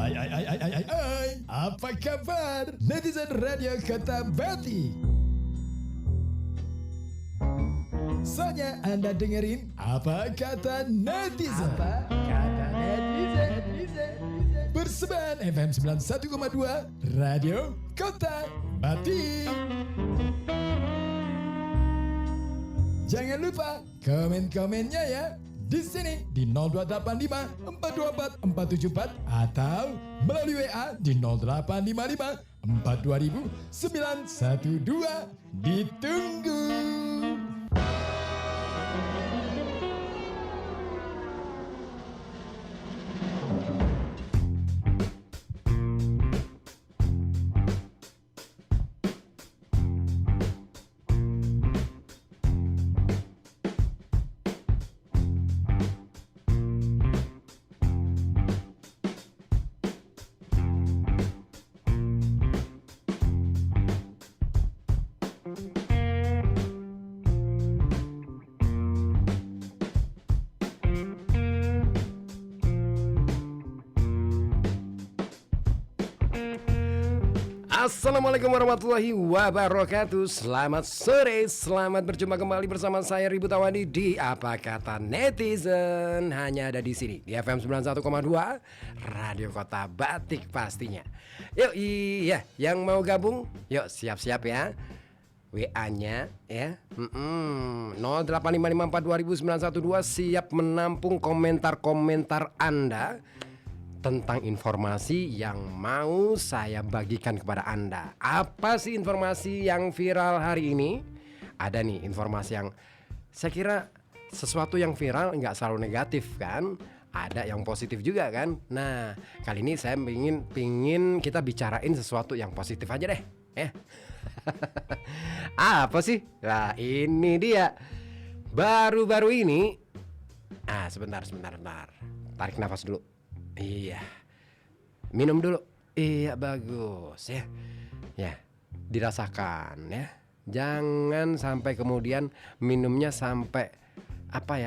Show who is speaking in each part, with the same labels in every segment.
Speaker 1: Hai, apa kabar netizen Radio Kota Batik? Soalnya Anda dengerin apa kata netizen? Berseban FM 91,2 Radio Kota Batik. Jangan lupa komen-komennya ya. Di sini di 0285 424 474 atau melalui WA di 0855 420 912. Ditunggu.
Speaker 2: Assalamualaikum warahmatullahi wabarakatuh. Selamat sore, selamat berjumpa kembali bersama saya Ribu Tawandi di Apa Kata Netizen. Hanya ada di sini di FM 91,2 Radio Kota Batik pastinya. Yuk iya, yang mau gabung, yuk siap-siap ya. WA-nya ya 0855420912 siap menampung komentar-komentar Anda tentang informasi yang mau saya bagikan kepada Anda. Apa sih informasi yang viral hari ini? Ada nih informasi yang saya kira sesuatu yang viral nggak selalu negatif kan? Ada yang positif juga kan? Nah, kali ini saya pingin kita bicarain sesuatu yang positif aja deh. Apa sih? Nah, ini dia. Baru-baru ini. Sebentar. Tarik nafas dulu. Iya. Minum dulu. Iya, bagus ya. Ya, dirasakan ya. Jangan sampai kemudian minumnya sampai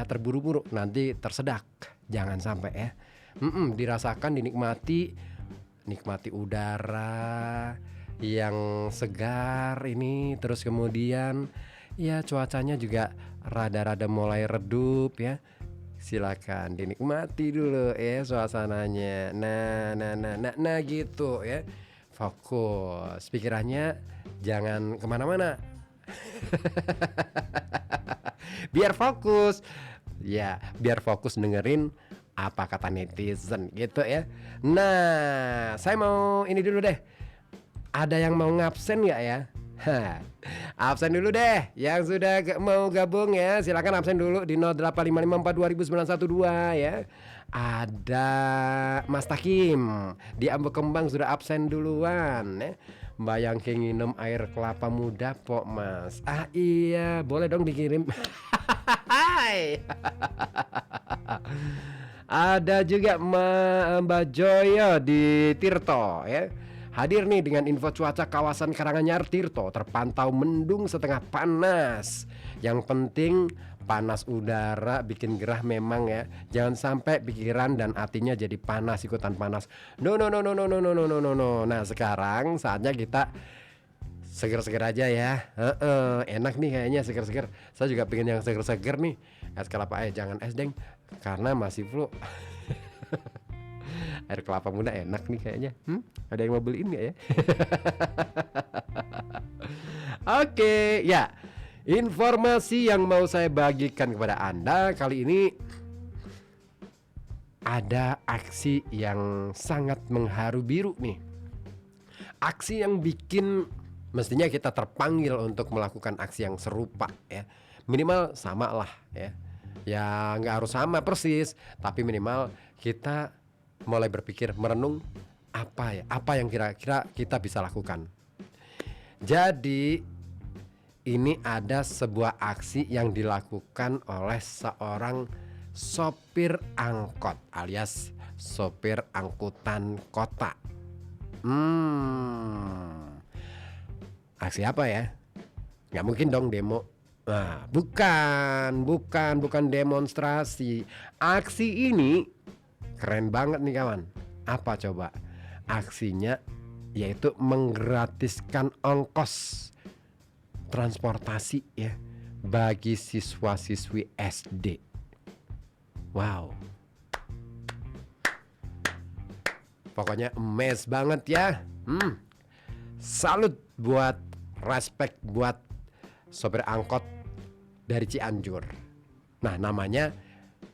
Speaker 2: terburu-buru, nanti tersedak. Jangan sampai ya. Dirasakan, dinikmati, nikmati udara yang segar ini, terus kemudian ya cuacanya juga rada-rada mulai redup ya. Silakan dinikmati dulu ya suasananya. Nah gitu ya. Fokus pikirannya, jangan kemana-mana. Biar fokus. Ya, biar fokus dengerin apa kata netizen gitu ya. Nah, saya mau ini dulu deh. Ada yang mau ngabsen gak ya? Absen dulu deh. Yang sudah mau gabung ya, silakan absen dulu di 0855420912 ya. Ada Mas Takim di Ambek Kembang sudah absen duluan ya. Bayang nginum air kelapa muda pok Mas. Iya, boleh dong dikirim. Ada juga Mbak Joyo di Tirto ya. Hadir nih dengan info cuaca kawasan Karanganyar Tirto. Terpantau mendung setengah panas. Yang penting panas udara bikin gerah memang ya. Jangan sampai pikiran dan hatinya jadi panas, ikutan panas. No. Nah, sekarang saatnya kita seger-seger aja ya. Enak nih kayaknya seger-seger. Saya juga pengen yang seger-seger nih. Es kelapa jangan es deng, karena masih flu. Air kelapa muda enak nih kayaknya. Ada yang mau beliin gak ya? Oke, ya. Informasi yang mau saya bagikan kepada Anda kali ini, ada aksi yang sangat mengharu biru nih. Aksi yang bikin mestinya kita terpanggil untuk melakukan aksi yang serupa ya. Minimal sama lah ya. Ya nggak harus sama persis, tapi minimal kita mulai berpikir, merenung apa yang kira-kira kita bisa lakukan. Jadi ini ada sebuah aksi yang dilakukan oleh seorang sopir angkot alias sopir angkutan kota. Aksi apa ya? Nggak mungkin dong demo. Nah, bukan demonstrasi. Aksi ini keren banget nih kawan. Apa coba? aksinya yaitu menggratiskan ongkos transportasi ya bagi siswa-siswi SD. Wow. Pokoknya amazed banget ya. Salut buat respect buat sopir angkot dari Cianjur. Nah, namanya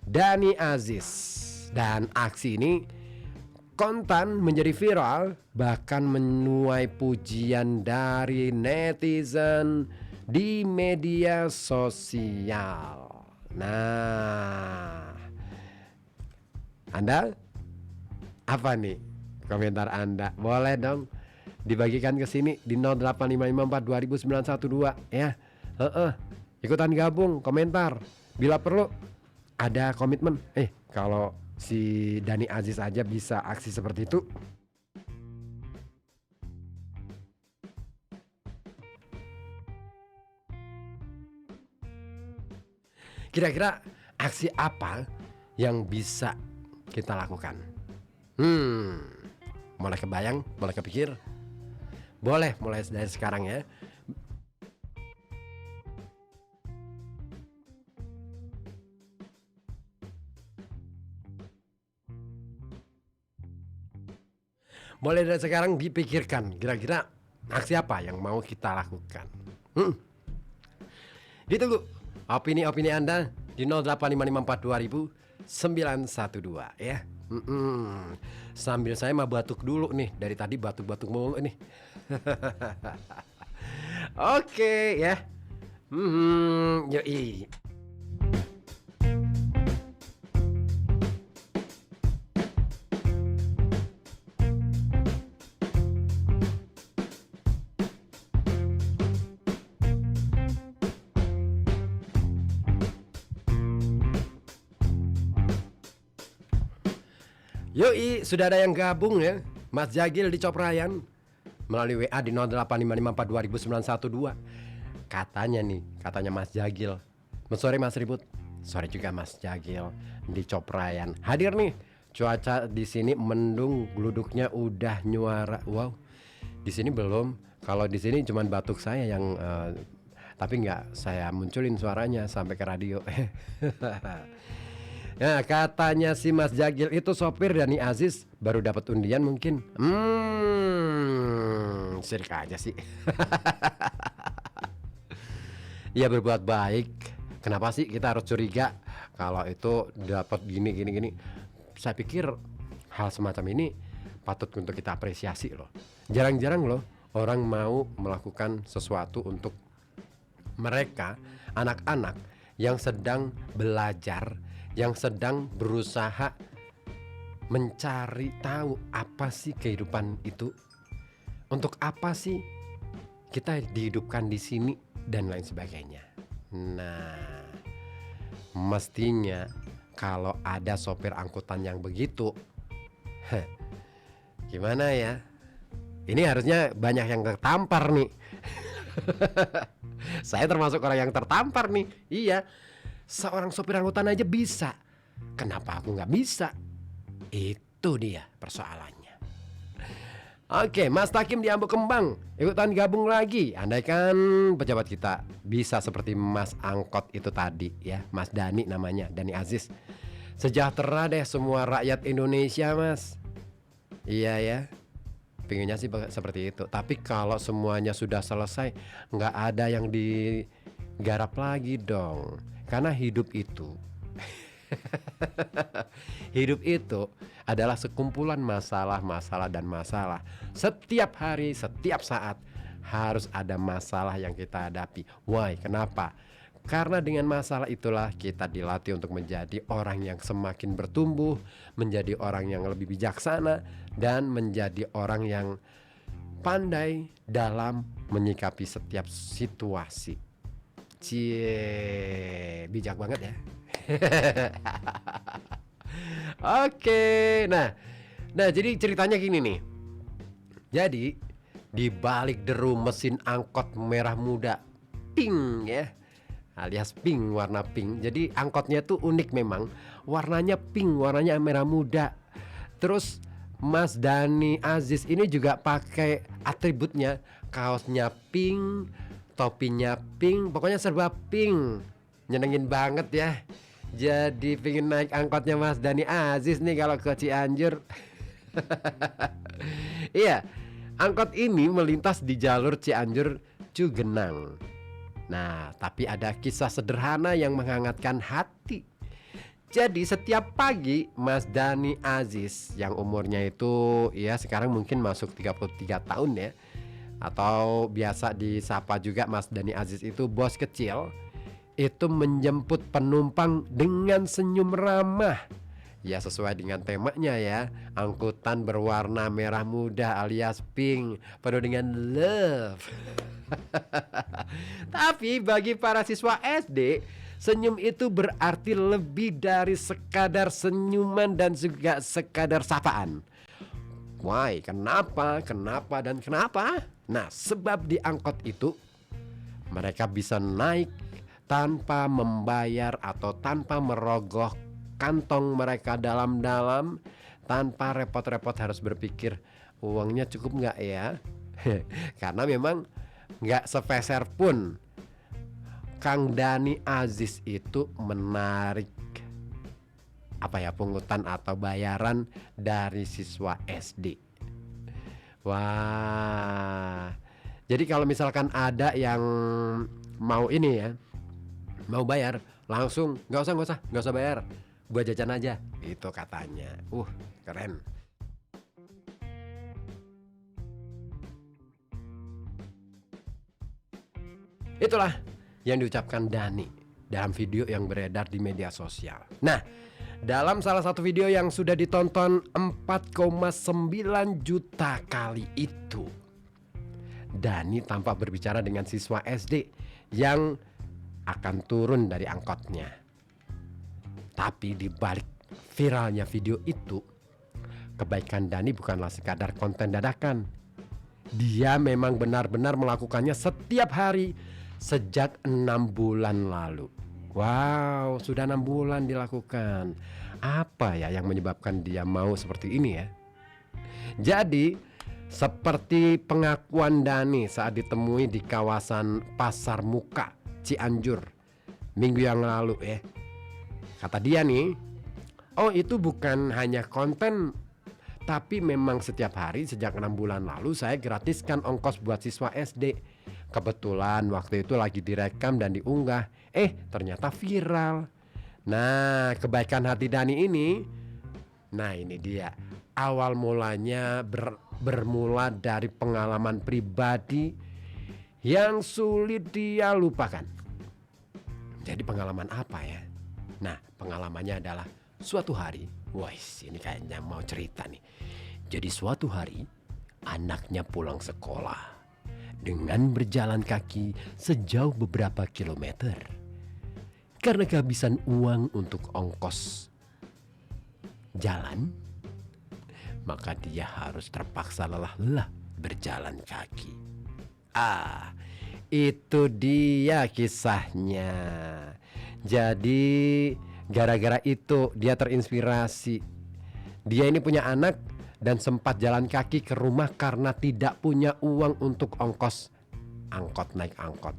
Speaker 2: Dani Aziz. Dan aksi ini kontan menjadi viral, bahkan menuai pujian dari netizen di media sosial. Nah, Anda apa nih komentar Anda? Boleh dong dibagikan ke sini di 08554 ya. Ikutan gabung komentar. Bila perlu ada komitmen. Kalau si Dani Aziz aja bisa aksi seperti itu, kira-kira aksi apa yang bisa kita lakukan? Mulai kebayang, mulai kepikir? Boleh mulai dari sekarang ya. Boleh dari sekarang dipikirkan kira-kira aksi apa yang mau kita lakukan. Ditunggu opini-opini Anda di 08554 ya. Sambil saya mah batuk dulu nih, dari tadi batuk-batuk mulu nih. Oke ya. Yoi. Yoi, sudah ada yang gabung ya, Mas Jagil di Coprayan melalui WA di 08554 Katanya Mas Jagil. Sore Mas Ribut, sore juga Mas Jagil di Coprayan. Hadir nih. Cuaca di sini mendung, gluduknya udah nyuara. Wow. Di sini belum. Kalau di sini cuman batuk saya yang tapi nggak saya munculin suaranya sampai ke radio. Nah, katanya si Mas Jagil itu sopir Dani Aziz baru dapat undian mungkin. Sirik aja sih. Ya berbuat baik. Kenapa sih kita harus curiga kalau itu dapat gini? Saya pikir hal semacam ini patut untuk kita apresiasi loh. Jarang-jarang loh orang mau melakukan sesuatu untuk mereka, anak-anak yang sedang belajar, yang sedang berusaha mencari tahu apa sih kehidupan itu, untuk apa sih kita dihidupkan di sini dan lain sebagainya. Nah, mestinya kalau ada sopir angkutan yang begitu, gimana ya? Ini harusnya banyak yang tertampar nih. Saya termasuk orang yang tertampar nih. Iya. Seorang sopir angkutan aja bisa, kenapa aku nggak bisa? Itu dia persoalannya. Oke, Mas Takim di Ambo Kembang ikutan gabung lagi. Andaikan pejabat kita bisa seperti Mas Angkot itu tadi ya, Mas Dani namanya, Dani Aziz. Sejahtera deh semua rakyat Indonesia, Mas. Iya ya, pinginnya sih seperti itu. Tapi kalau semuanya sudah selesai, nggak ada yang digarap lagi dong. Karena hidup itu adalah sekumpulan masalah dan masalah. Setiap hari, setiap saat harus ada masalah yang kita hadapi. Why? Kenapa? Karena dengan masalah itulah kita dilatih untuk menjadi orang yang semakin bertumbuh, menjadi orang yang lebih bijaksana, dan menjadi orang yang pandai dalam menyikapi setiap situasi. Cie, bijak banget ya. Oke, nah jadi ceritanya gini nih. Jadi di balik deru mesin angkot merah muda, pink ya, alias pink, warna pink. Jadi angkotnya tuh unik memang, warnanya pink, warnanya merah muda. Terus Mas Dani Aziz ini juga pakai atributnya, kaosnya pink, topinya pink, pokoknya serba pink. Nyenengin banget ya. Jadi pengen naik angkotnya Mas Dani Aziz nih kalau ke Cianjur. Iya, angkot ini melintas di jalur Cianjur Cugenang. Nah, tapi ada kisah sederhana yang menghangatkan hati. Jadi setiap pagi Mas Dani Aziz yang umurnya itu ya sekarang mungkin masuk 33 tahun ya, atau biasa disapa juga Mas Dani Aziz itu bos kecil, itu menjemput penumpang dengan senyum ramah. Ya sesuai dengan temanya ya, angkutan berwarna merah muda alias pink, penuh dengan love. Tapi bagi para siswa SD, senyum itu berarti lebih dari sekadar senyuman dan juga sekadar sapaan. Why? Kenapa? Kenapa dan kenapa? Nah, sebab di angkot itu mereka bisa naik tanpa membayar atau tanpa merogoh kantong mereka dalam-dalam, tanpa repot-repot harus berpikir uangnya cukup nggak ya. Karena memang nggak sepeser pun Kang Dani Aziz itu menarik pungutan atau bayaran dari siswa SD. Wah, jadi kalau misalkan ada yang mau ini ya, mau bayar langsung, nggak usah bayar, buat jajan aja, itu katanya. Keren. Itulah yang diucapkan Dani dalam video yang beredar di media sosial. Nah, dalam salah satu video yang sudah ditonton 4,9 juta kali itu, Dani tampak berbicara dengan siswa SD yang akan turun dari angkotnya. Tapi di balik viralnya video itu, kebaikan Dani bukanlah sekadar konten dadakan. Dia memang benar-benar melakukannya setiap hari sejak 6 bulan lalu. Wow, sudah 6 bulan dilakukan. Apa ya yang menyebabkan dia mau seperti ini ya? Jadi, seperti pengakuan Dani saat ditemui di kawasan Pasar Muka, Cianjur, minggu yang lalu ya. Kata dia nih, itu bukan hanya konten, tapi memang setiap hari sejak 6 bulan lalu saya gratiskan ongkos buat siswa SD. Kebetulan waktu itu lagi direkam dan diunggah, ternyata viral. Nah, kebaikan hati Dani ini, nah ini dia. Awal mulanya bermula dari pengalaman pribadi yang sulit dia lupakan. Jadi pengalaman apa ya? Nah, pengalamannya adalah suatu hari, ini kayaknya mau cerita nih. Jadi suatu hari anaknya pulang sekolah dengan berjalan kaki sejauh beberapa kilometer. Karena kehabisan uang untuk ongkos jalan, maka dia harus terpaksa lelah-lelah berjalan kaki. Itu dia kisahnya. Jadi gara-gara itu dia terinspirasi. Dia ini punya anak dan sempat jalan kaki ke rumah karena tidak punya uang untuk ongkos naik angkot.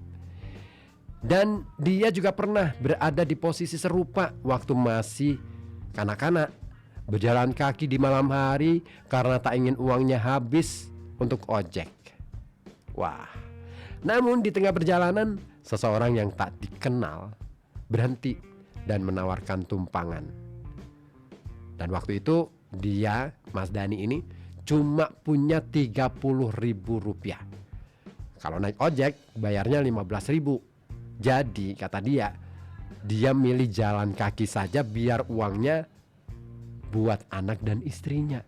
Speaker 2: Dan dia juga pernah berada di posisi serupa waktu masih kanak-kanak, berjalan kaki di malam hari karena tak ingin uangnya habis untuk ojek. Namun di tengah perjalanan, seseorang yang tak dikenal berhenti dan menawarkan tumpangan. Dan waktu itu dia, Mas Dani ini, cuma punya Rp30.000. Kalau naik ojek bayarnya Rp15.000. Jadi kata dia milih jalan kaki saja biar uangnya buat anak dan istrinya.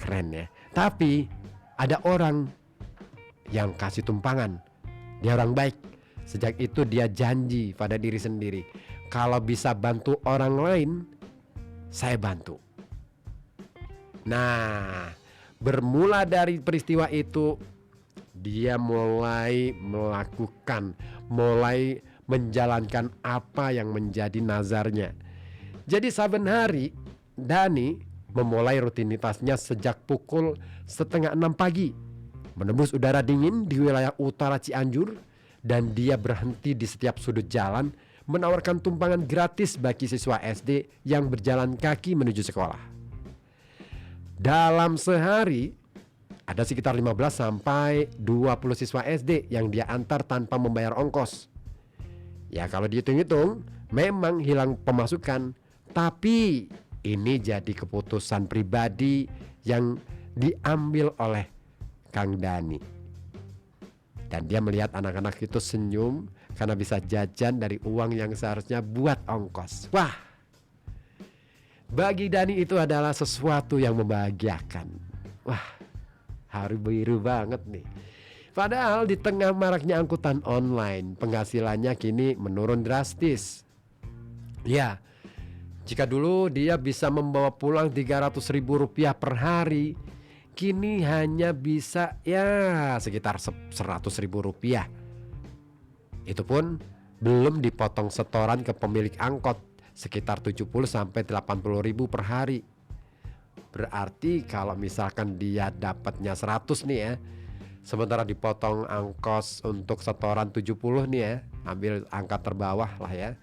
Speaker 2: Keren ya. Tapi ada orang yang kasih tumpangan. Dia orang baik. Sejak itu dia janji pada diri sendiri, kalau bisa bantu orang lain, saya bantu. Nah, bermula dari peristiwa itu, dia mulai menjalankan apa yang menjadi nazarnya. Jadi saben hari Dani memulai rutinitasnya sejak pukul 5:30 pagi, menembus udara dingin di wilayah utara Cianjur, dan dia berhenti di setiap sudut jalan menawarkan tumpangan gratis bagi siswa SD yang berjalan kaki menuju sekolah. Dalam sehari ada sekitar 15 sampai 20 siswa SD yang dia antar tanpa membayar ongkos. Ya kalau dihitung-hitung memang hilang pemasukan, tapi ini jadi keputusan pribadi yang diambil oleh Kang Dani. Dan dia melihat anak-anak itu senyum karena bisa jajan dari uang yang seharusnya buat ongkos. Wah, bagi Dani itu adalah sesuatu yang membahagiakan. Wah, haru biru banget nih. Padahal di tengah maraknya angkutan online, penghasilannya kini menurun drastis. Ya, jika dulu dia bisa membawa pulang Rp300.000 per hari, kini hanya bisa ya sekitar Rp100.000. Itu pun belum dipotong setoran ke pemilik angkot sekitar 70 sampai 80.000 per hari. Berarti kalau misalkan dia dapatnya 100 nih ya, sementara dipotong angkos untuk setoran 70 nih ya, ambil angka terbawah lah ya.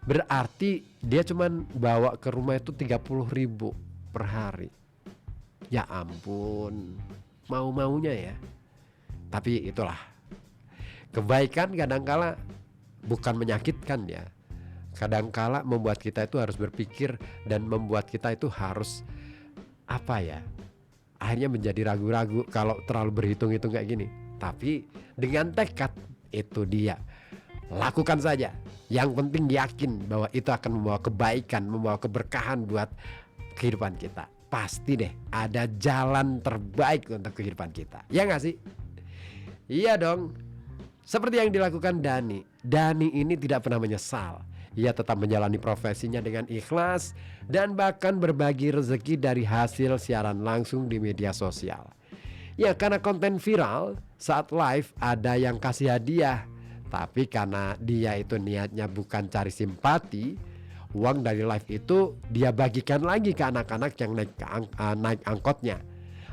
Speaker 2: Berarti dia cuman bawa ke rumah itu 30.000 per hari. Ya ampun, mau-maunya ya. Tapi itulah, kebaikan kadangkala bukan menyakitkan ya. Kadangkala membuat kita itu harus berpikir dan membuat kita itu harus apa ya, akhirnya menjadi ragu-ragu kalau terlalu berhitung-hitung kayak gini. Tapi dengan tekad itu dia lakukan saja. Yang penting yakin bahwa itu akan membawa kebaikan, membawa keberkahan buat kehidupan kita. Pasti deh ada jalan terbaik untuk kehidupan kita. Ya gak sih? Iya dong. Seperti yang dilakukan Dani. Dani ini tidak pernah menyesal. Ia tetap menjalani profesinya dengan ikhlas dan bahkan berbagi rezeki dari hasil siaran langsung di media sosial. Ya karena konten viral, saat live ada yang kasih hadiah. Tapi karena dia itu niatnya bukan cari simpati, uang dari live itu dia bagikan lagi ke anak-anak yang naik angkotnya.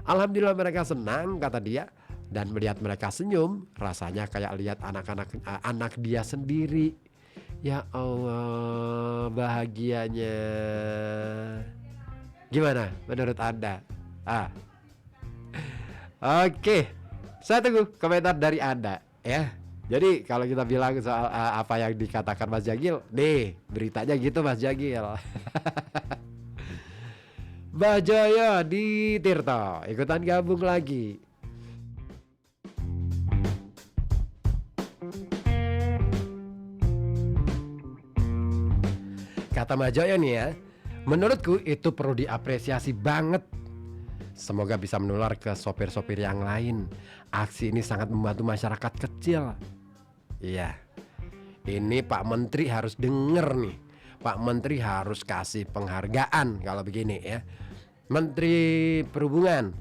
Speaker 2: Alhamdulillah mereka senang, kata dia. Dan melihat mereka senyum, rasanya kayak lihat anak dia sendiri. Ya Allah, bahagianya. Gimana menurut Anda? Oke, saya tunggu komentar dari Anda ya. Jadi kalau kita bilang soal apa yang dikatakan Mas Jagil, nih beritanya gitu Mas Jagil. Mbak Joyo di Tirto ikutan gabung lagi. Kata Mbak Joyo nih ya, menurutku itu perlu diapresiasi banget. Semoga bisa menular ke sopir-sopir yang lain. Aksi ini sangat membantu masyarakat kecil. Iya, ini Pak Menteri harus denger nih. Pak Menteri harus kasih penghargaan kalau begini ya. Menteri Perhubungan,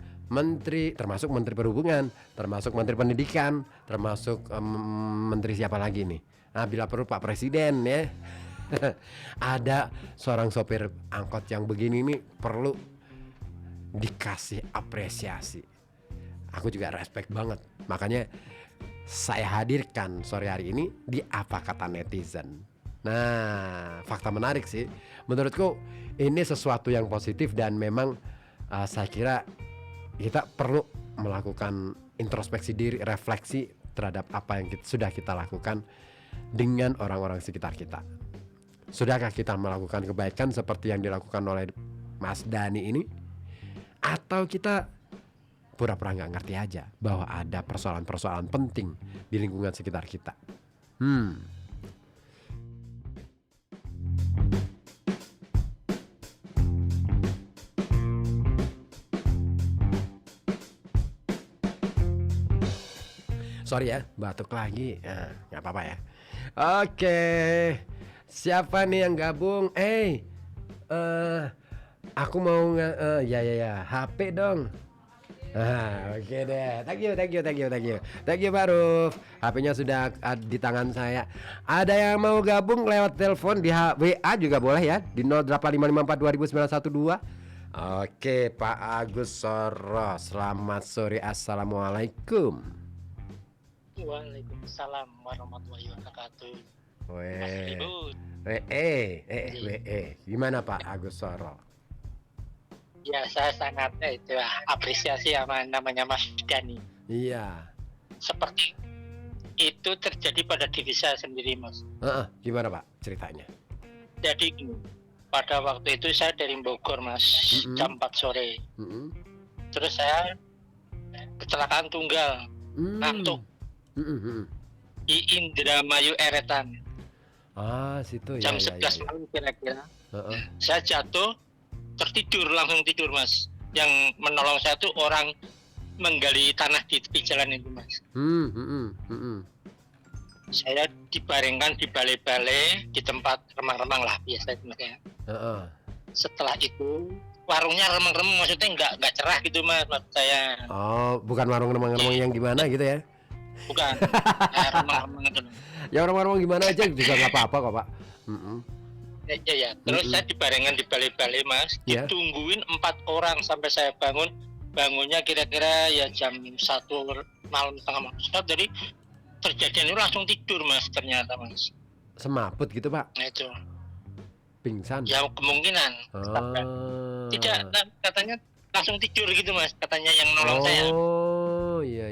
Speaker 2: termasuk Menteri Perhubungan, termasuk Menteri Pendidikan, termasuk Menteri siapa lagi nih? Nah, bila perlu Pak Presiden ya. Ada seorang sopir angkot yang begini nih perlu dikasih apresiasi. Aku juga respect banget. Makanya saya hadirkan sore hari ini di Apa Kata Netizen. Nah, fakta menarik sih. Menurutku ini sesuatu yang positif dan memang saya kira kita perlu melakukan introspeksi diri, refleksi terhadap apa yang sudah kita lakukan dengan orang-orang sekitar kita. Sudahkah kita melakukan kebaikan seperti yang dilakukan oleh Mas Dani ini? Atau kita pura-pura gak ngerti aja bahwa ada persoalan-persoalan penting di lingkungan sekitar kita? Sorry ya, batuk lagi. Gak apa-apa ya. Oke, siapa nih yang gabung? Aku mau ya HP dong. Oke deh. Thank you, thank you, thank you, thank you. Thank you Pak Ruf. HP-nya sudah di tangan saya. Ada yang mau gabung lewat telepon di WA juga boleh ya di 08554 Oke, Pak Agus Soro. Selamat sore. Assalamualaikum.
Speaker 3: Waalaikumsalam warahmatullahi wabarakatuh. Mas
Speaker 2: Weh.
Speaker 3: Ribut.
Speaker 2: Gimana Pak Agus Soro?
Speaker 3: Ya, saya sangat apresiasi sama namanya Mas Dani.
Speaker 2: Iya.
Speaker 3: Seperti itu terjadi pada diri saya sendiri, Mas.
Speaker 2: Gimana Pak ceritanya?
Speaker 3: Jadi pada waktu itu saya dari Bogor, Mas, jam 4 sore. Terus saya kecelakaan tunggal, ngantuk di Indramayu Eretan.
Speaker 2: Situ
Speaker 3: Jam
Speaker 2: ya.
Speaker 3: 11 malam kira-kira. Saya jatuh, langsung tidur, Mas. Yang menolong saya tuh orang menggali tanah di tepi jalan itu, Mas. Saya dibaringkan di balai-balai di tempat remang-remang lah biasa itu, Mas ya. Setelah itu warungnya remang-remang, maksudnya nggak cerah gitu, Mas, maksud saya.
Speaker 2: Oh, bukan warung remang-remang yang gimana gitu ya?
Speaker 3: Bukan, remang-remang itu.
Speaker 2: Ya remang-remang gimana aja juga nggak apa-apa kok Pak.
Speaker 3: Ya. Terus saya dibaringkan di balai-balai, Mas.
Speaker 2: Yeah.
Speaker 3: Ditungguin 4 orang sampai saya bangun. Bangunnya kira-kira ya jam 1 malam tengah malam. Jadi terjadian itu langsung tidur, Mas, ternyata, Mas.
Speaker 2: Semaput gitu Pak?
Speaker 3: Nah itu.
Speaker 2: Pingsan?
Speaker 3: Ya kemungkinan. Tidak, katanya langsung tidur gitu, Mas. Katanya yang nolong saya.
Speaker 2: Oh, iya.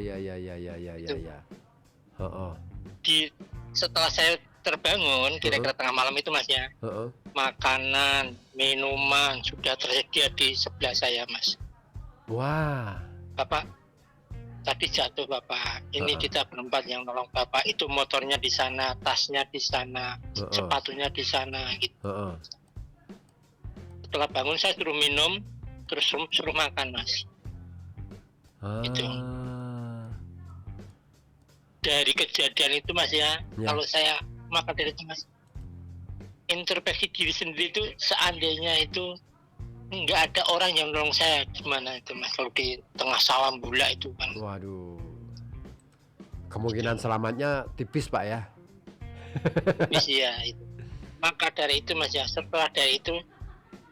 Speaker 3: Setelah saya terbangun kira-kira tengah malam itu, Mas ya. Makanan, minuman sudah tersedia di sebelah saya, Mas.
Speaker 2: Wah.
Speaker 3: Bapak, tadi jatuh Bapak. Ini kita berempat yang nolong Bapak. Itu motornya di sana, tasnya di sana, sepatunya di sana gitu. Setelah bangun saya suruh minum, terus suruh makan, Mas. Itu. Dari kejadian itu, Mas ya. Kalau saya maka dari itu, Mas, introspeksi diri sendiri itu seandainya itu nggak ada orang yang nolong saya, gimana itu, Mas, kalau di tengah sawah bula itu kan.
Speaker 2: Waduh, kemungkinan selamatnya tipis Pak ya.
Speaker 3: Tipis ya itu. Maka dari itu, Mas ya, setelah dari itu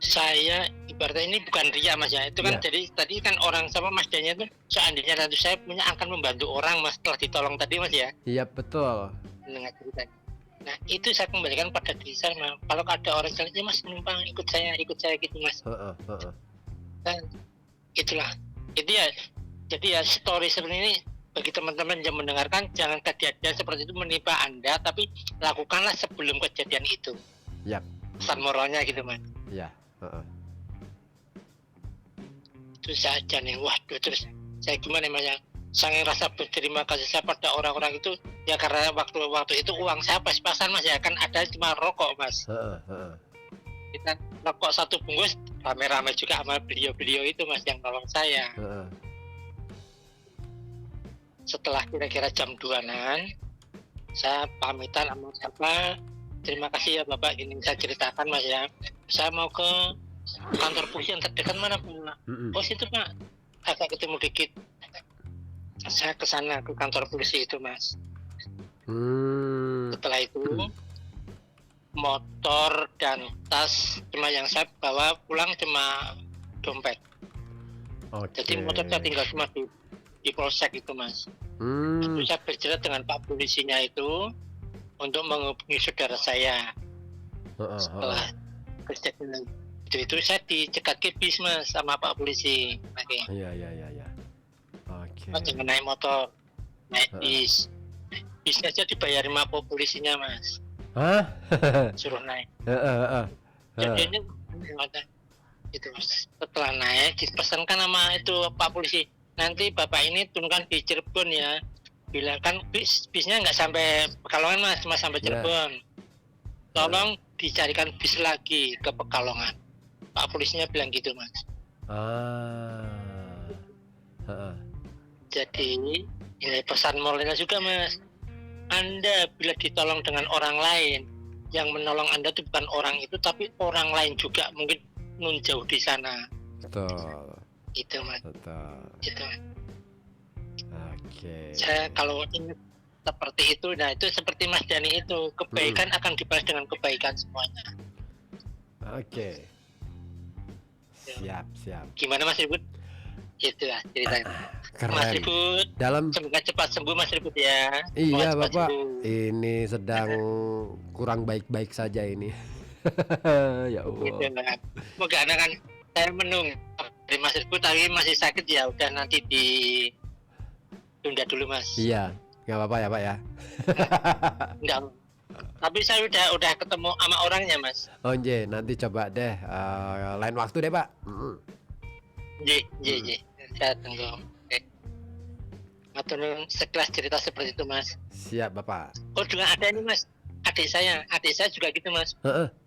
Speaker 3: saya ibaratnya ini bukan ria, Mas ya, itu kan jadi tadi kan orang sama Mas Danya itu seandainya nanti saya punya akan membantu orang, Mas, setelah ditolong tadi, Mas ya. Iya
Speaker 2: betul.
Speaker 3: Dengar ceritanya. Nah itu saya kembalikan pada diri saya, Mas. Kalau ada orang jalan, Mas numpang ikut saya gitu, Mas. Dan itulah itu ya. Jadi ya story seperti ini bagi teman-teman yang mendengarkan, jangan kejadian seperti itu menimpa Anda, tapi lakukanlah sebelum kejadian itu. Pesan moralnya gitu, Mas. Itu saja nih, waduh, terus saya gimana, Mas ya, sangat rasa berterima kasih saya pada orang-orang itu ya, karena waktu itu uang saya pas-pasan, Mas ya, kan ada cuma rokok, Mas. Kita rokok 1 bungkus rame-rame juga sama beliau-beliau itu, Mas, yang nolong saya. Setelah kira-kira jam 2-an saya pamitan sama siapa, terima kasih ya Bapak, ini saya ceritakan, Mas ya, saya mau ke kantor polisi yang terdekat mana, Pak? Oh situ, Pak, agak ketemu dikit. Saya ke sana, ke kantor polisi itu, Mas. Setelah itu motor dan tas cuma yang saya bawa pulang cuma dompet. Jadi motor saya tinggal cuma di polsek itu, Mas. Lalu saya berjerat dengan Pak polisinya itu untuk menghubungi saudara saya. Setelah kejadian itu saya dicegat ke bis, Mas, sama Pak polisi.
Speaker 2: Iya.
Speaker 3: Jangan naik motor, naik bis. Bisnya aja dibayarin sama Pak polisinya, Mas. Suruh naik. Jadinya itu, Mas. Setelah naik dipesankan sama itu Pak polisi, nanti Bapak ini turunkan di Cirebon ya. Bilang kan bisnya nggak sampai Pekalongan, Mas, cuma sampai Cirebon. Tolong dicarikan bis lagi ke Pekalongan. Pak polisinya bilang gitu, Mas. Jadi ini pesan moralnya juga, Mas. Anda bila ditolong dengan orang lain, yang menolong Anda itu bukan orang itu, tapi orang lain juga mungkin nun jauh di sana.
Speaker 2: Betul.
Speaker 3: Itu mas.
Speaker 2: Betul.
Speaker 3: Itu.
Speaker 2: Oke.
Speaker 3: Saya kalau ingat seperti itu, nah itu seperti Mas Dani itu, kebaikan akan dibalas dengan kebaikan semuanya.
Speaker 2: Oke. Siap.
Speaker 3: Gimana Mas Ribut? Itu lah ceritanya.
Speaker 2: Keren.
Speaker 3: Mas Ribut,
Speaker 2: Dalam
Speaker 3: semoga cepat sembuh Mas Ribut ya.
Speaker 2: iya
Speaker 3: Semoga cepat
Speaker 2: Bapak,
Speaker 3: sembuh.
Speaker 2: ini sedang kurang baik-baik saja ini. Ya
Speaker 3: Gitu
Speaker 2: Allah.
Speaker 3: lah. Semoga anak kan saya menunggu dari Mas Ribut tapi masih sakit ya, udah nanti ditunda dulu Mas.
Speaker 2: Iya, nggak apa-apa ya Pak ya.
Speaker 3: Enggak. Tapi saya udah ketemu sama orangnya Mas.
Speaker 2: Oh nje, nanti coba deh lain waktu deh Pak.
Speaker 3: Ji. Saya tunggu. Oke. Matur nuwun, sekelas cerita seperti itu Mas.
Speaker 2: Siap Bapak.
Speaker 3: Oh juga ada ini Mas, adik saya juga gitu Mas.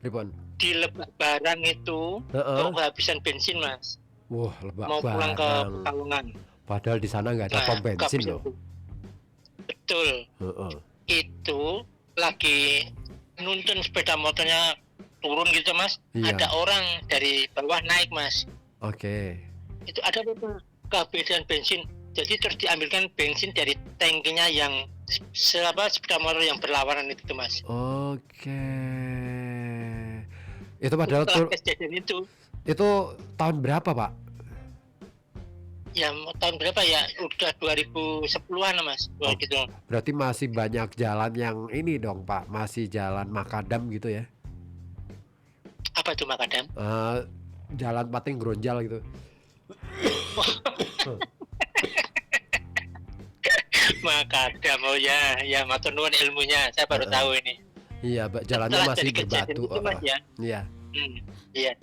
Speaker 2: Pripun?
Speaker 3: Di Lebaran itu kok kehabisan bensin Mas.
Speaker 2: Wah, lebak
Speaker 3: Mau pulang ke
Speaker 2: barang.
Speaker 3: Pekalongan.
Speaker 2: Padahal di sana nggak ada pom bensin
Speaker 3: kehabisan.
Speaker 2: loh.
Speaker 3: Betul. Itu lagi nuntun sepeda motornya turun gitu Mas.
Speaker 2: Iya.
Speaker 3: Ada orang dari bawah naik Mas.
Speaker 2: Oke.
Speaker 3: Itu ada kehabisan bensin. Jadi terus diambilkan bensin dari tangkinya yang sepeda motor yang berlawanan itu Mas.
Speaker 2: Oke. Itu padahal tuh
Speaker 3: kejadian
Speaker 2: itu tahun berapa Pak?
Speaker 3: Ya tahun berapa ya? Udah 2010-an Mas. Gitu.
Speaker 2: Berarti masih banyak jalan yang ini dong Pak, masih jalan makadam gitu ya?
Speaker 3: Apa itu makadam?
Speaker 2: Jalan pating gronjal gitu.
Speaker 3: Makadam, oh ya matur nuwun ilmunya. Saya baru tahu ini.
Speaker 2: Iya, jalannya
Speaker 3: Setelah
Speaker 2: masih
Speaker 3: jadi kejadian
Speaker 2: berbatu.
Speaker 3: itu, Mas, ya.
Speaker 2: Iya.
Speaker 3: Iya.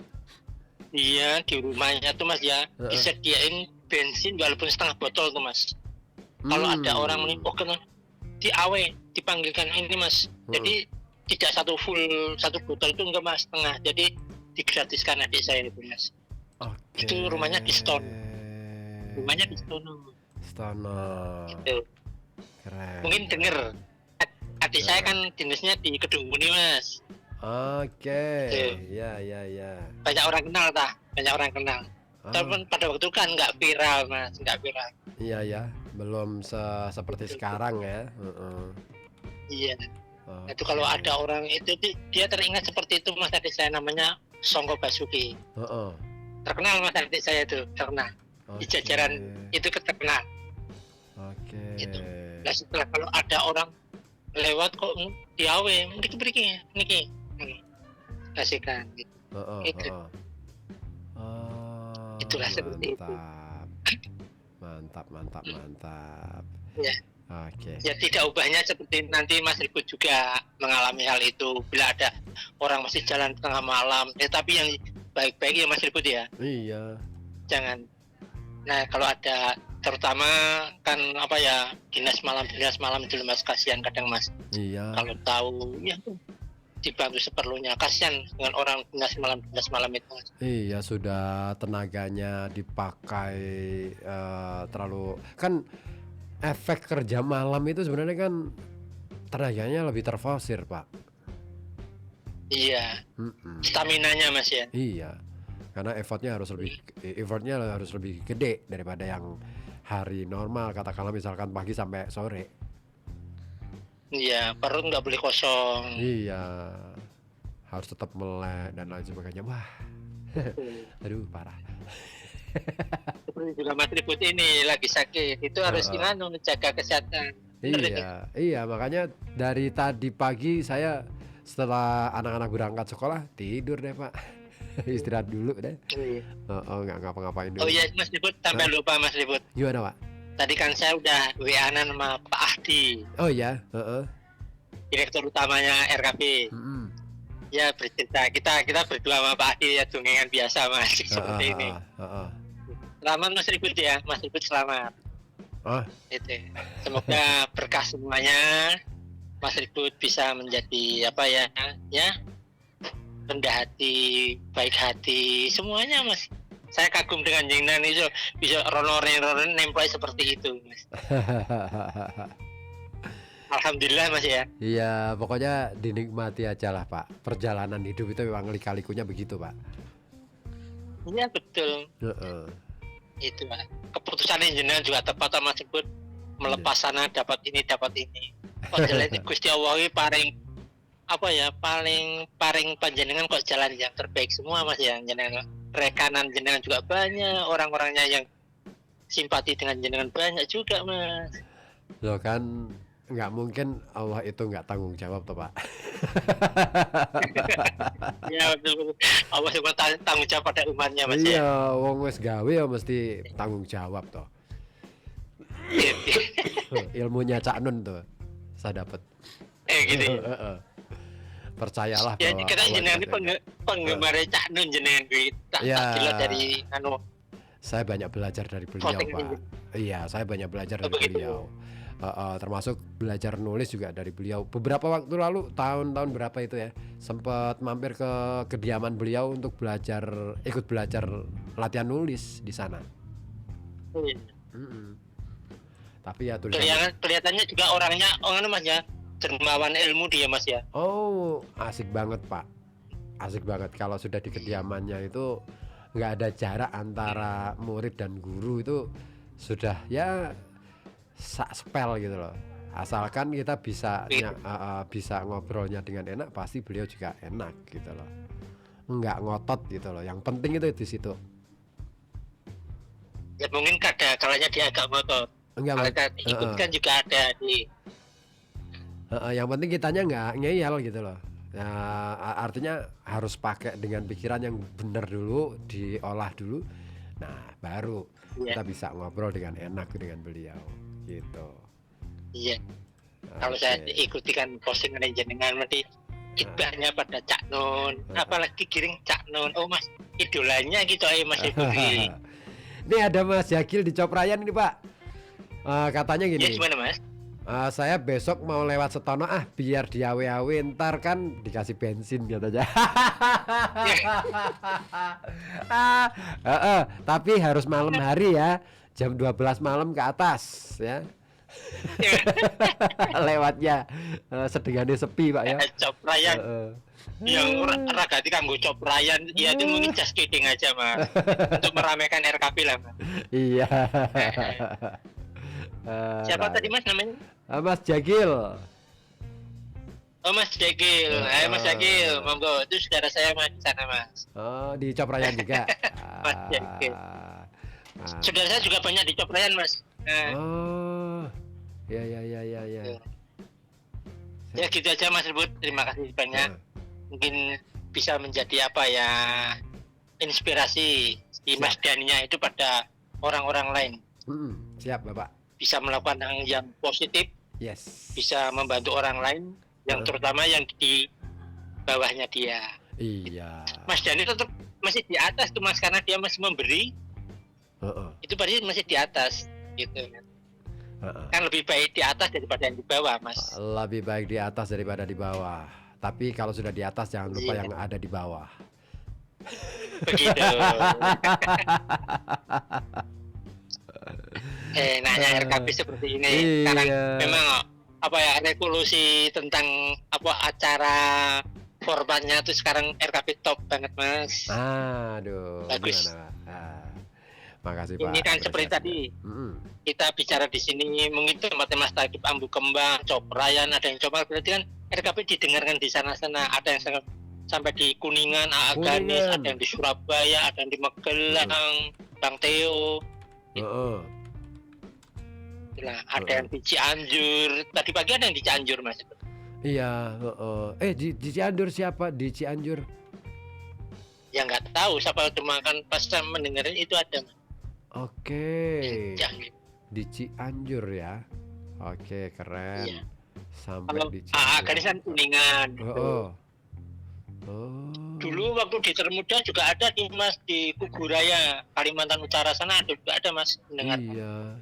Speaker 3: Iya, di rumahnya tuh Mas ya, disediain bensin walaupun setengah botol tuh Mas. Kalau ada orang menipu di awe dipanggilkan ini Mas. Jadi tidak satu botol itu enggak Mas, setengah. Jadi digratiskan adik saya itu Mas.
Speaker 2: Oke.
Speaker 3: Itu rumahnya di Stone. Rumahnya di Stone. Gitu.
Speaker 2: Keren.
Speaker 3: Mungkin denger. Adik saya kan dinasnya di Kedung Muni Mas.
Speaker 2: Oke. Ya.
Speaker 3: Banyak orang kenal. Tapi pada waktu itu kan nggak viral Mas, nggak viral.
Speaker 2: Iya ya, belum seperti sekarang ya.
Speaker 3: Iya. Itu kalau ada orang itu dia teringat seperti itu Mas, adik saya namanya Songko Basuki. Terkenal Mas, adik saya itu terkenal. Di jajaran itu terkenal.
Speaker 2: Oke.
Speaker 3: Gitu. Nah setelah kalau ada orang lewat kok diawe, niki kasihkan gitu. Itulah seperti itu.
Speaker 2: Mantap.
Speaker 3: Ya.
Speaker 2: Oke.
Speaker 3: Ya tidak ubahnya seperti nanti Mas Ribut juga mengalami hal itu bila ada orang masih jalan tengah malam. Tapi yang baik-baik ya Mas Ribut ya.
Speaker 2: Iya.
Speaker 3: Jangan. Nah kalau ada terutama kan dinas malam itu Mas, kasihan kadang Mas.
Speaker 2: Iya.
Speaker 3: Kalau tahu ya dibantu seperlunya, kasihan dengan orang dinas malam itu Mas.
Speaker 2: Iya, sudah tenaganya dipakai terlalu, kan efek kerja malam itu sebenarnya kan tenaganya lebih terforsir Pak.
Speaker 3: Iya. Staminanya Mas ya.
Speaker 2: Iya. Karena effortnya harus lebih gede daripada yang hari normal, katakanlah misalkan pagi sampai sore.
Speaker 3: Iya, perut nggak boleh kosong.
Speaker 2: Iya, harus tetap melek dan lain sebagainya. Wah, aduh parah.
Speaker 3: Seperti juga Mas Ribut ini lagi sakit, itu harus gimana menjaga kesehatan.
Speaker 2: Iya, makanya dari tadi pagi saya setelah anak-anak berangkat sekolah tidur deh Pak. Istirahat dulu deh. Nggak ngapa-ngapain dulu.
Speaker 3: Oh iya Mas Ribut, sampai lupa Mas Ribut.
Speaker 2: Gimana Pak?
Speaker 3: Tadi kan saya udah WA-an sama Pak Ahdi.
Speaker 2: Oh iya.
Speaker 3: Direktur utamanya RKP. Ya bercerita, kita berdua sama Pak Ahdi ya dungengan biasa Mas, seperti ini. Selamat Mas Ribut ya, Mas Ribut selamat. Itu. Semoga berkah semuanya. Mas Ribut bisa menjadi rendah hati, baik hati, semuanya Mas. Saya kagum dengan Jengnan itu bisa ronoren nempel seperti itu Mas. Alhamdulillah Mas ya.
Speaker 2: Iya, pokoknya dinikmati aja lah Pak. Perjalanan hidup itu memang lika-likunya begitu Pak.
Speaker 3: Iya betul. itu Mas. Keputusan jenengan juga tepat Mas sebut melepas sana dapat ini. Kok jalan Gusti Allah ini paling panjenengan kok jalan yang terbaik semua Mas ya. Jenengan rekanan jenengan juga banyak, orang-orangnya yang simpati dengan jenengan banyak juga Mas.
Speaker 2: Loh kan nggak mungkin Allah itu nggak tanggung jawab toh Pak.
Speaker 3: Ya betul. Allah cuma tanggung jawab pada umatnya Mas ya.
Speaker 2: Iya, wong wis gawe ya mesti tanggung jawab toh. Ilmunya Cak Nun tuh saya dapat.
Speaker 3: Gitu.
Speaker 2: Percayalah
Speaker 3: Ya
Speaker 2: bahwa
Speaker 3: kita
Speaker 2: Allah
Speaker 3: jenengan
Speaker 2: itu ada.
Speaker 3: penggemar Cak Nun jenengan kuwi. Tak
Speaker 2: Ya.
Speaker 3: jelas dari
Speaker 2: Saya banyak belajar dari beliau
Speaker 3: Voting
Speaker 2: Pak.
Speaker 3: ini.
Speaker 2: Iya, saya banyak belajar dari
Speaker 3: begitu.
Speaker 2: beliau. Termasuk belajar nulis juga dari beliau. Beberapa waktu lalu, tahun-tahun berapa itu ya, sempat mampir ke kediaman beliau untuk ikut belajar latihan nulis di sana. Mm-mm. Tapi ya tulisan.
Speaker 3: Kelihatannya juga orangnya Mas ya, dermawan ilmu dia Mas ya.
Speaker 2: Oh, asik banget Pak. Asik banget kalau sudah di kediamannya itu nggak ada jarak antara murid dan guru, itu sudah ya sak spell gitu loh. Asalkan kita bisa ngobrolnya dengan enak, pasti beliau juga enak gitu loh. Nggak ngotot gitu loh. Yang penting itu di situ.
Speaker 3: Ya mungkin kalanya dia agak ngotot.
Speaker 2: Enggak,
Speaker 3: Kalau ikut kan juga ada di.
Speaker 2: yang penting kitanya nggak ngeyel gitu loh. Ya, artinya harus pakai dengan pikiran yang benar dulu, diolah dulu. Nah, baru kita bisa ngobrol dengan enak dengan beliau gitu.
Speaker 3: Iya. Kalau saya ikuti kan postingan jenengan nanti ibadahnya pada Cak Nun, apalagi giring Cak Nun. Oh Mas, idolanya gitu aja Mas ikuti.
Speaker 2: Ini ada Mas Jagil di Coprayan ini Pak. Katanya gini.
Speaker 3: Ya gimana Mas?
Speaker 2: Saya besok mau lewat Setono biar di awe-awe, ntar kan dikasih bensin katanya. Tapi harus malam hari ya, jam 12 malam ke atas ya. Lewatnya sedengane sepi Pak ya.
Speaker 3: Coprayan yang ragati kanggo Coprayan ya itu mungkin just kidding aja Mas. Untuk meramaikan RKP lah Mas.
Speaker 2: Iya.
Speaker 3: Siapa tadi Mas namanya?
Speaker 2: Mas Jagil.
Speaker 3: Oh Mas Jagil, Mas Jagil, monggo itu saudara saya Mas di sana Mas.
Speaker 2: Oh di Coprayan juga.
Speaker 3: Mas Jagil. Saudara saya juga banyak di Coprayan Mas.
Speaker 2: Oh, ya.
Speaker 3: Ya gitu aja Mas Rebut, terima kasih banyak. Mungkin bisa menjadi apa ya, inspirasi di Mas Dania itu pada orang-orang lain.
Speaker 2: Siap Bapak.
Speaker 3: Bisa melakukan yang positif.
Speaker 2: Yes.
Speaker 3: Bisa membantu orang lain, yang terutama yang di bawahnya dia.
Speaker 2: Iya.
Speaker 3: Mas Dani tetap masih di atas tuh Mas, karena dia masih memberi. Itu berarti masih di atas gitu kan. Kan lebih baik di atas daripada yang di bawah Mas.
Speaker 2: Lebih baik di atas daripada di bawah. Tapi kalau sudah di atas jangan lupa yang ada di bawah.
Speaker 3: Begitu. Nanya RKP seperti ini. Sekarang memang apa ya, revolusi tentang apa acara formatnya tuh sekarang RKP top banget Mas.
Speaker 2: Aduh.
Speaker 3: Bagus.
Speaker 2: Makasih Pak.
Speaker 3: Ini kan seperti tadi kita bicara di sini mungkin tempatnya Mas Tagib Ambu Kembang, Coprayan, ada yang coba berarti kan RKP didengarkan di sana-sana, ada yang sampai di Kuningan, Aganis, ada yang di Surabaya, ada yang di Magelang, Bang Theo. Ada yang di Cianjur. Tadi pagi ada yang di Cianjur Mas.
Speaker 2: Iya. Di Cianjur siapa di Cianjur?
Speaker 3: Ya nggak tahu siapa, cuma kan pas saya mendengarin itu ada.
Speaker 2: Oke. Di Cianjur ya. Oke, keren.
Speaker 3: Iya.
Speaker 2: Sampai
Speaker 3: kalau
Speaker 2: di Cianjur.
Speaker 3: Garisan Kuningan. Dulu waktu di Termuda juga ada di Mas, di Kuguraya, Kalimantan Utara sana juga ada Mas mendengar.
Speaker 2: Iya.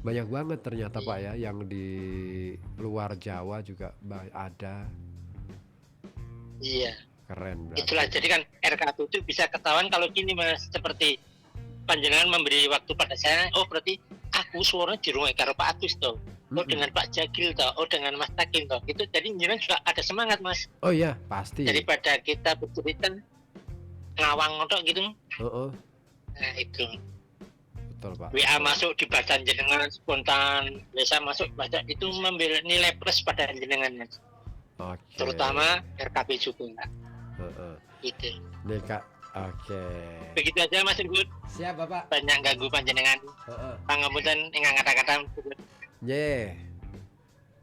Speaker 2: Banyak banget ternyata Pak ya, yang di luar Jawa juga ada.
Speaker 3: Iya.
Speaker 2: Keren berarti.
Speaker 3: Itulah, jadi kan RKP itu bisa ketahuan kalau gini Mas, seperti panjenengan memberi waktu pada saya, oh berarti aku suaranya di rumah karo Pak Agus toh. Oh dengan Pak Jagil toh, oh dengan Mas Takim toh. Itu jadi jenengan juga ada semangat Mas.
Speaker 2: Oh iya, pasti.
Speaker 3: Daripada kita bercerita ngawang ngotok gitu.
Speaker 2: Nah
Speaker 3: itu.
Speaker 2: Betul, Pak.
Speaker 3: WA masuk dibaca jenengan spontan, biasa masuk baca itu memberi nilai plus pada jenengan, Mas.
Speaker 2: Oke.
Speaker 3: Terutama RKB juga. Gitu.
Speaker 2: Nih Kak, oke.
Speaker 3: Begitu aja Mas Igun.
Speaker 2: Siap Bapak.
Speaker 3: Banyak ganggu panjenengan. Pangapunten ingkang kata-kata.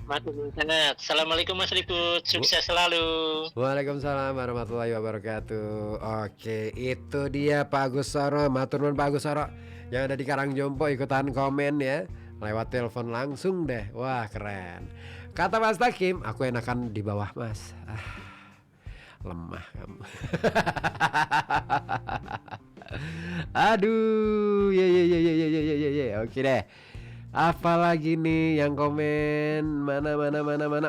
Speaker 3: Matur nuwun. Assalamualaikum Mas Ribut, sukses selalu.
Speaker 2: Waalaikumsalam warahmatullahi wabarakatuh. Oke, itu dia Pak Agus Soro, matur nuwun Pak Agus Soro yang ada di Karangjompo ikutan komen ya, lewat telepon langsung deh. Wah, keren. Kata Mas Takim, aku enakan di bawah Mas. Lemah kamu. Aduh, ya. Oke deh. Apalagi nih yang komen, mana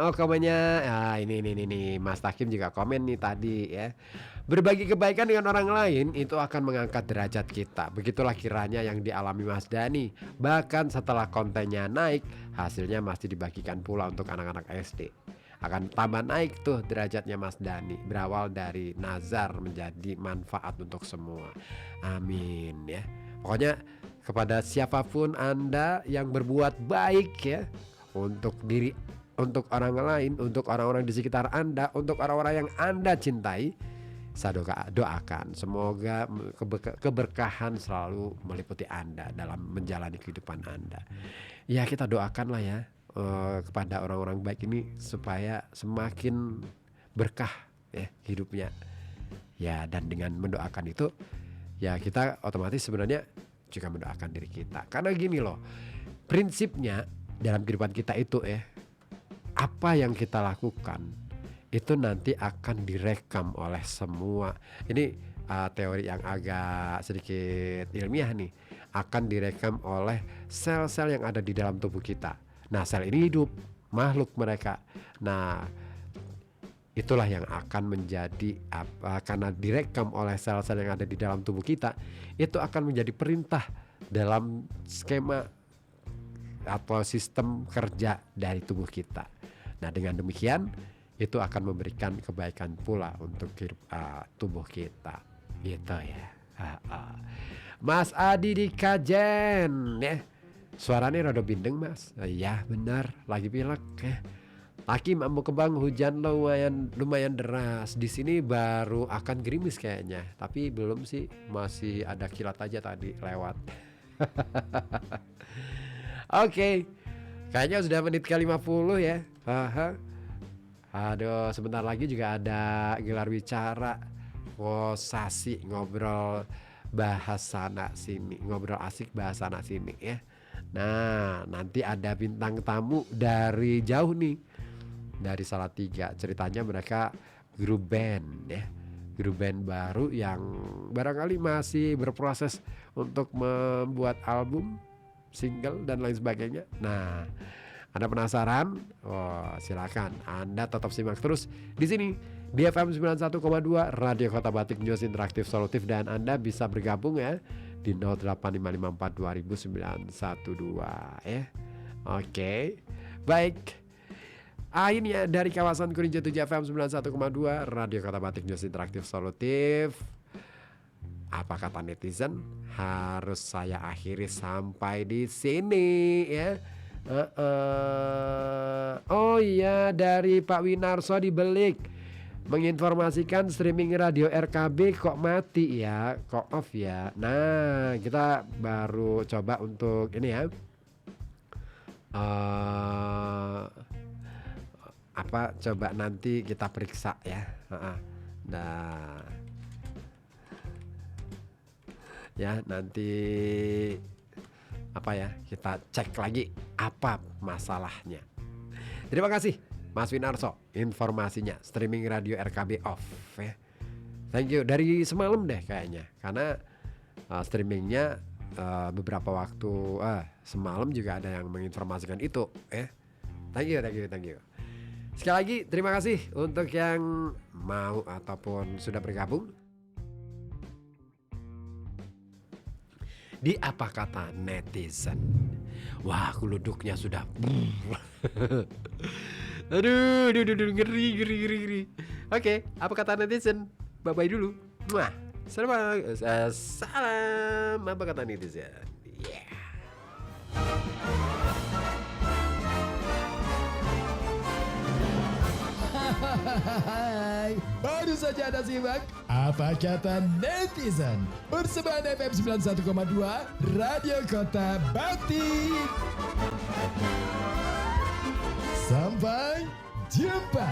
Speaker 2: oh komennya ini Mas Takim juga komen nih tadi ya. Berbagi kebaikan dengan orang lain itu akan mengangkat derajat kita. Begitulah kiranya yang dialami Mas Dani. Bahkan setelah kontennya naik, hasilnya masih dibagikan pula untuk anak-anak SD. Akan tambah naik tuh derajatnya Mas Dani. Berawal dari nazar menjadi manfaat untuk semua. Amin ya. Pokoknya kepada siapapun Anda yang berbuat baik ya, untuk diri, untuk orang lain, untuk orang-orang di sekitar Anda, untuk orang-orang yang Anda cintai, saya doakan semoga keberkahan selalu meliputi Anda dalam menjalani kehidupan Anda. Ya, kita doakanlah ya kepada orang-orang baik ini supaya semakin berkah ya hidupnya. Ya, dan dengan mendoakan itu ya kita otomatis sebenarnya juga mendoakan diri kita. Karena gini loh, prinsipnya dalam kehidupan kita itu apa yang kita lakukan itu nanti akan direkam oleh semua. Ini teori yang agak sedikit ilmiah nih. Akan direkam oleh sel-sel yang ada di dalam tubuh kita. Nah, sel ini hidup, makhluk mereka. Nah, itulah yang akan menjadi karena direkam oleh sel-sel yang ada di dalam tubuh kita, itu akan menjadi perintah dalam skema atau sistem kerja dari tubuh kita. Nah, dengan demikian itu akan memberikan kebaikan pula untuk tubuh kita, gitu ya. Mas Adi di Kajen ya, suaranya rada bindeng Mas. Ya benar, lagi pilek ya. Takim Ambo Kebang hujan lumayan deras. Di sini baru akan gerimis kayaknya, tapi belum sih, masih ada kilat aja tadi lewat. Oke. Kayaknya sudah menit ke 50 ya. Aduh, sebentar lagi juga ada gelar bicara Wosasi, ngobrol bahasa anak sini, ngobrol asik bahasa anak sini ya. Nah, nanti ada bintang tamu dari jauh nih, dari Salatiga. Ceritanya mereka grup band ya, grup band baru yang barangkali masih berproses untuk membuat album, single dan lain sebagainya. Nah, Anda penasaran? Oh, silakan Anda tetap simak terus di sini di FM 91,2 Radio Kota Batik News Interaktif Solutif, dan Anda bisa bergabung ya di 08554209112 ya. Oke. Baik. Ini ya dari kawasan Kurinja 7 FM 91,2 Radio Kota Batik News Interaktif Solutif. Apa kata netizen? Harus saya akhiri sampai di sini ya. Oh iya, dari Pak Winarso di Belik menginformasikan streaming radio RKB kok mati ya, kok off ya. Nah, kita baru coba untuk ini ya. Coba nanti kita periksa ya. Nah, ya nanti kita cek lagi apa masalahnya. Terima kasih Mas Winarso informasinya, streaming radio RKB off ya. Thank you, dari semalam deh kayaknya, karena streamingnya beberapa waktu semalam juga ada yang menginformasikan itu ya. Thank you. Sekali lagi terima kasih untuk yang mau ataupun sudah bergabung di Apa Kata Netizen. Wah, kuluduknya sudah aduh, ngeri. Oke, Apa Kata Netizen, bye-bye dulu. Salam Apa Kata Netizen. Yeah.
Speaker 1: Baru saja Anda simak Apa Kata Netizen Persembahan FM 91,2 Radio Kota Batik. Sampai jumpa.